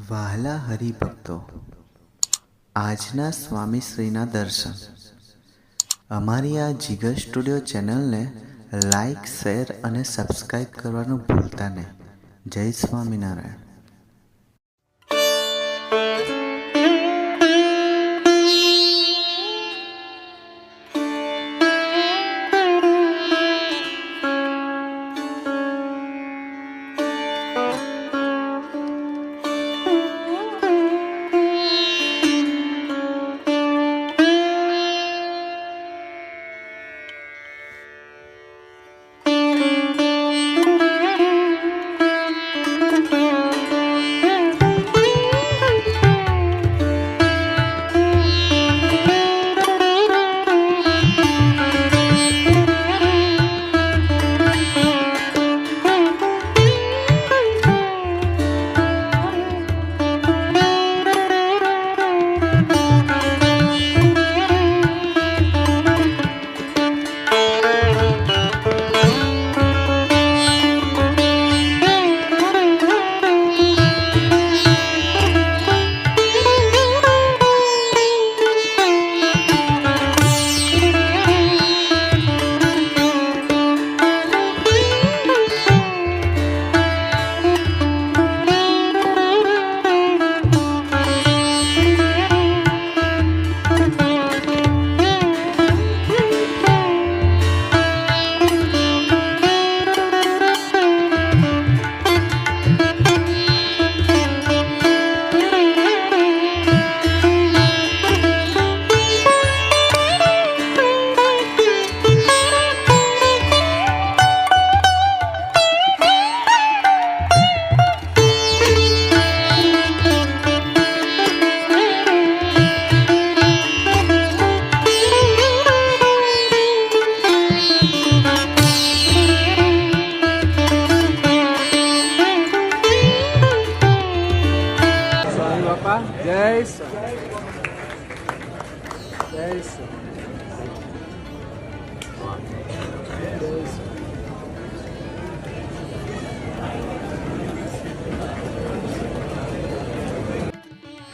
વહાલા હરિભક્તો, આજના સ્વામીશ્રીના દર્શન. અમારી આ જીગર સ્ટુડિયો ચેનલને લાઈક, શેર અને સબસ્ક્રાઈબ કરવાનું ભૂલતા નહીં. જય સ્વામિનારાયણ.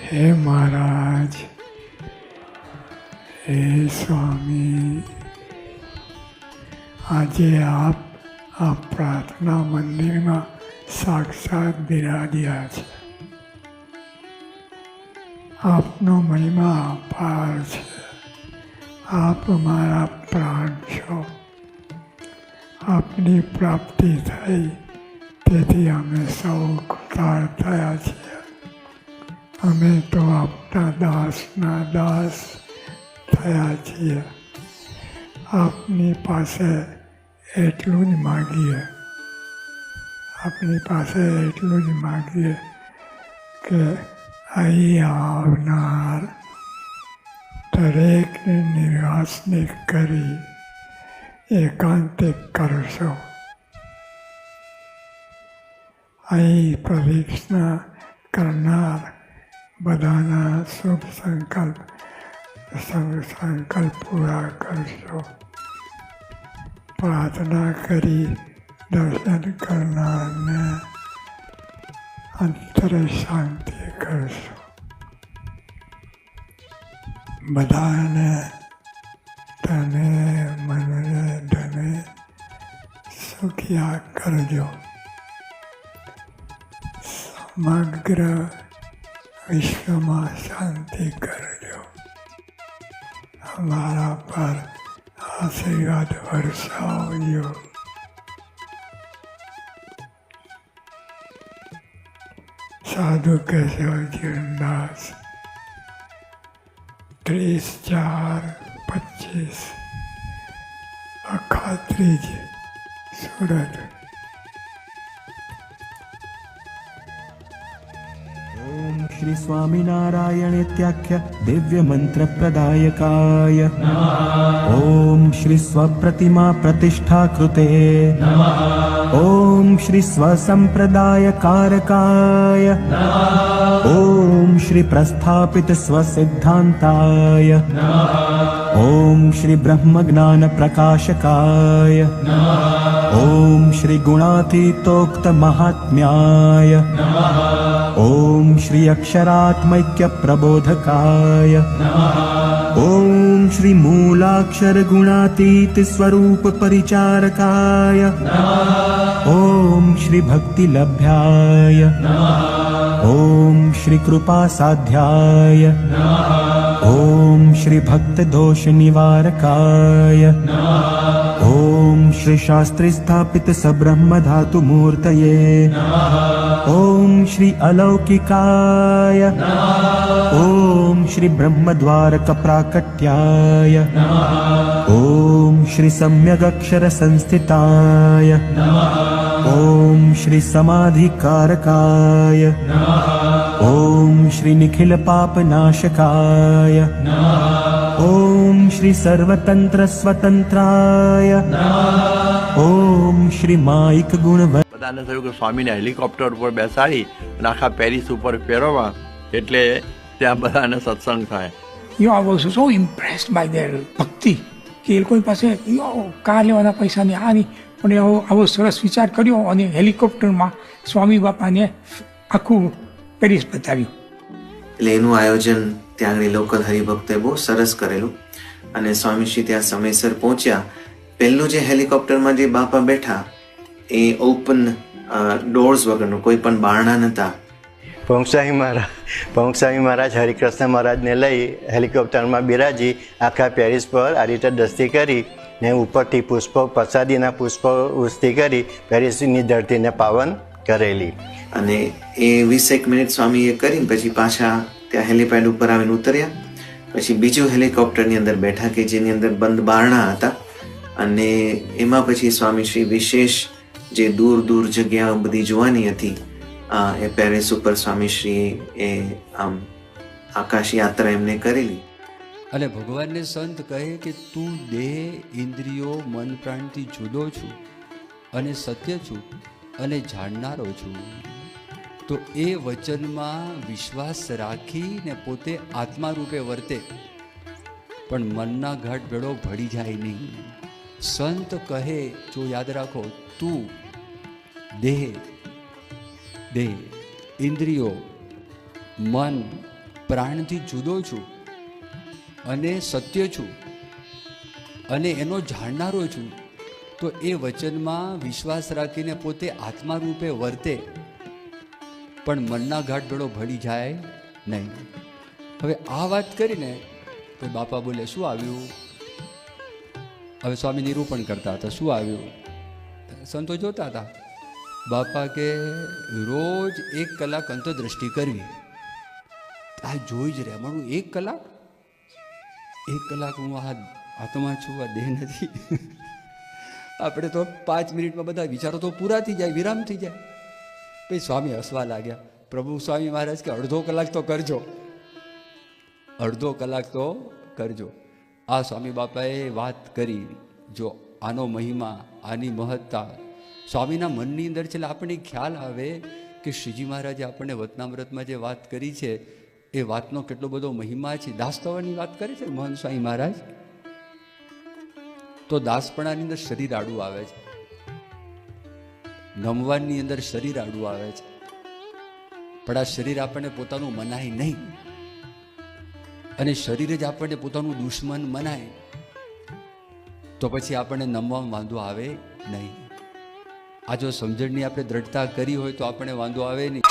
હે મહારાજ, હે સ્વામી, આજે આપ આ પ્રાર્થના મંદિરમાં સાક્ષાત બિરાજ્યા છે. આપનો મહિમા અપાર છે. આપ મારા પ્રાણ છો. આપની પ્રાપ્તિ થઈ તેથી અમે સૌ કૃતાર થયા છીએ. અમે તો આપના દાસના દાસ થયા છીએ. આપની પાસે એટલું જ માગીએ, આપની પાસે એટલું જ માગીએ કે અહીં આવનાર દરેકને નિરાશનિક કરી એકાંતિક કરશો. અહીં પ્રદક્ષિણા કરનાર બધાના શુભ સંકલ્પ પૂરા કરશો. પ્રાર્થના કરી દર્શન કરનારને અંતરે શાંતિ કરશો. બધાને તને મને ધને સુખિયા કરજો. સમગ્ર વિશ્વમાં શાંતિ કરજો. અમારા પર આશીર્વાદ વરસાવજો. સાધુ કેશવજીદાસ 30/4/25 અખાત્રીજ, સુરત. श्री स्वामिनारायणेत्याख्य दिव्य मंत्र प्रदायकाय ओम श्री स्वप्रतिमा प्रतिष्ठा कृते ओम श्री स्वसंप्रदाय कारकाय ओम श्री प्रस्थापित स्वसिद्धांताय ओम श्री ब्रह्म ज्ञान प्रकाशकाय ओम श्री गुणातीतोक्त महात्म्याय ओम श्री अक्षरात्मैक्यप्रबोधकाय ॐ श्री मूलाक्षर गुणातीत स्वरूप परिचारकाय ॐ श्री भक्तिलभ्याय ॐ श्री कृपासाध्याय ॐ श्री भक्तदोष निवारकाय ॐ श्री शास्त्रे स्थापित सब्रह्म धातु मूर्तये ॐ श्री अलौकिकाय ॐ श्री ब्रह्मद्वारक प्राकट्याय ॐ श्री सम्यगक्षर संस्थिताय ॐ श्री समाधिकारकाय ॐ श्री निखिल पापनाशकाय ॐ श्री सर्वतंत्र स्वतंत्राय ॐ श्री माइक गुणव બધાને થયું કે સ્વામીને હેલિકોપ્ટર ઉપર બેસાડી અને આખા પેરિસ ઉપર ફેરવવા એટલે ત્યાં બધાને સત્સંગ થાય. I was so impressed by their ભક્તિ કે એ લોકોની પાસે કાર લેવાના પૈસા નહીં આ નહીં પણ આવો સરસ વિચાર કર્યો અને હેલિકોપ્ટરમાં સ્વામી બાપાને આખું પેરિસ બતાવ્યું. એટલે એનું આયોજન ત્યાં આગળ લોકલ હરિભક્તોએ બહુ સરસ કરેલું અને સ્વામીશ્રી ત્યાં સમયસર પહોંચ્યા. પહેલું જે હેલિકોપ્ટરમાં જે બાપા બેઠા એ ઓપન ડોર્સ વગરનું, કોઈ પણ બારણા નહોતા. પંકસ્વામી મહારાજ હરિકૃષ્ણ મહારાજને લઈ હેલિકોપ્ટરમાં બિરાજી આખા પેરિસ પર આ રીતે દસ્તી કરી ને ઉપરથી પુષ્પો પ્રસાદીના પુષ્પો ઉસ્તી કરી પેરિસની ધરતીને પાવન કરેલી. અને એ 20 મિનિટ સ્વામીએ કરીને પછી પાછા ત્યાં હેલિપેડ ઉપર આવીને ઉતર્યા. પછી બીજું હેલિકોપ્ટરની અંદર બેઠા કે જેની અંદર બંધ બારણા હતા અને એમાં પછી સ્વામીશ્રી વિશેષ જે દૂર દૂર જગ્યાઓ બધી જોવાની હતી એ પેરિસ ઉપર સ્વામીશ્રી એ આમ આકાશ યાત્રા એમને કરેલી. અને ભગવાનને સંત કહે કે તું દેહ ઇન્દ્રિયો મન પ્રાણથી જુદો છું અને સત્ય છું અને જાણનારો છું. તો એ વચનમાં વિશ્વાસ રાખીને પોતે આત્મા રૂપે વર્તે પણ મનના ઘાટ ભેળો ભળી જાય નહીં. સંત કહે જો યાદ રાખો તું દેહ ઇન્દ્રિયો મન પ્રાણથી જુદો છું અને સત્ય છું અને એનો જાણનારો છું. તો એ વચનમાં વિશ્વાસ રાખીને પોતે આત્મા રૂપે વર્તે પણ મનના ઘાટ ભેળો ભળી જાય નહીં. હવે આ વાત કરીને તો બાપા બોલે શું આવ્યું? હવે સ્વામી નિરૂપણ કરતા હતા શું આવ્યું? સંતો જોતા હતા. બાપા કે રોજ 1 કલાક અંતરદ્રષ્ટિ કરવી. આ જોઈ જ રહેવાનું 1 કલાક 1 કલાક હું આ આત્મા છું આ દેહ નથી. આપણે તો 5 મિનિટમાં બધા વિચારો તો પૂરા થઈ જાય, વિરામ થઈ જાય. પછી સ્વામી હસવા લાગ્યા. પ્રભુ સ્વામી મહારાજ કે અડધો કલાક તો કરજો, અડધો કલાક તો કરજો. આ સ્વામી બાપાએ વાત કરી. જો આનો મહિમા, આની મહત્તા સ્વામીના મનની અંદર છે. એટલે આપણને ખ્યાલ આવે કે શ્રીજી મહારાજે આપણને વતનામૃતમાં જે વાત કરી છે એ વાતનો કેટલો બધો મહિમા છે. દાસતાવાની વાત કરે છે મહંત સ્વામી મહારાજ. તો દાસપણાની અંદર શરીર આડું આવે છે, નમવાની અંદર શરીર આડું આવે છે, પણ આ શરીર આપણને પોતાનું મનાય નહીં અને શરીર જ આપણને પોતાનું દુશ્મન મનાય તો પછી આપણને નમવામાં વાંધો આવે નહીં. આ જો સમજણની આપણે દ્રઢતા કરી હોય તો આપણે વાંધો આવે નહીં.